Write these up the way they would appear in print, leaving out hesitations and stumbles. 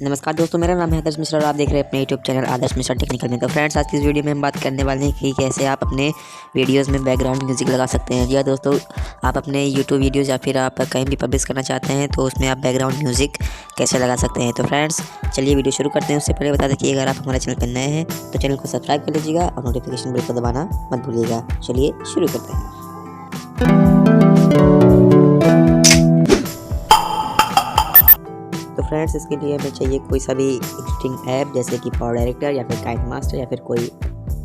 नमस्कार दोस्तों, मेरा नाम है आदर्श मिश्रा और आप देख रहे हैं अपने YouTube चैनल आदर्श मिश्रा टेक्निकल में। तो फ्रेंड्स, आज की इस वीडियो में हम बात करने वाले हैं कि कैसे आप अपने वीडियोस में बैकग्राउंड म्यूज़िक लगा सकते हैं। या दोस्तों, आप अपने YouTube वीडियोस या फिर आप कहीं भी पब्लिश करना चाहते हैं तो उसमें आप बैकग्राउंड म्यूज़िक कैसे लगा सकते हैं। तो फ्रेंड्स, चलिए वीडियो शुरू करते हैं। उससे पहले बता दें कि अगर आप हमारे चैनल पर नए हैं तो चैनल को सब्सक्राइब कर लीजिएगा और नोटिफिकेशन बेल को दबाना मत भूलिएगा। चलिए शुरू करते हैं। तो फ्रेंड्स, इसके लिए हमें चाहिए कोई सा भी एडिटिंग ऐप, जैसे कि पावर डायरेक्टर या फिर काइंड मास्टर या फिर कोई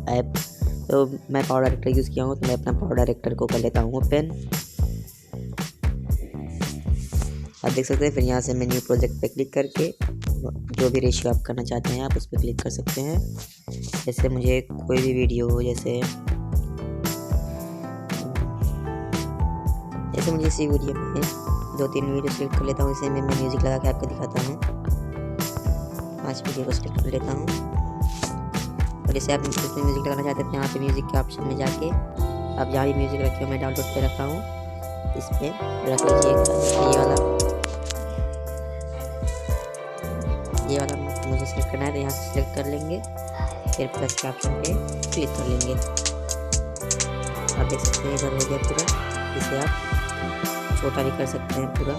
ऐप। तो मैं पावर डायरेक्टर यूज़ किया हूँ, तो मैं अपना पावर डायरेक्टर को कर लेता हूँ ओपन। आप देख सकते हैं। फिर यहाँ से मैं न्यू प्रोजेक्ट पे क्लिक करके जो भी रेशियो आप करना चाहते हैं आप उस पर क्लिक कर सकते हैं। जैसे मुझे कोई भी वीडियो हो, जैसे मुझे इसी वीडियो में 2-3 वीडियो सेलेक्ट कर लेता हूँ। इसे मैं म्यूज़िक लगा के आपको दिखाता हूँ। 5 वीडियो को सेलेक्ट कर लेता हूँ। और जैसे आप इसमें म्यूज़िक लगाना चाहते हैं, यहाँ पे म्यूज़िक के ऑप्शन में जाके आप जहाँ भी म्यूज़िक रखे हो, मैं डाउनलोड पे रखा हूँ, इस पर रख लीजिए। ये वाला मुझे सेलेक्ट करना है, तो यहाँ से सेलेक्ट कर लेंगे। फिर प्लस के ऑप्शन पे क्लिक कर लेंगे। आप देख सकते हैं इधर हो गया पूरा। इसे आप छोटा भी कर सकते हैं पूरा।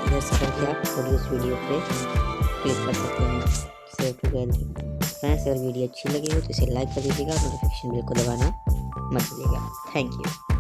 इधर से करके आप प्रोड्यूस वीडियो पे क्लिक कर सकते हैं। Save to gallery. फ्रेंड्स, अगर वीडियो अच्छी लगी हो तो इसे लाइक कर दीजिएगा और नोटिफिकेशन बेल को दबाना मत भूलिएगा। Thank you.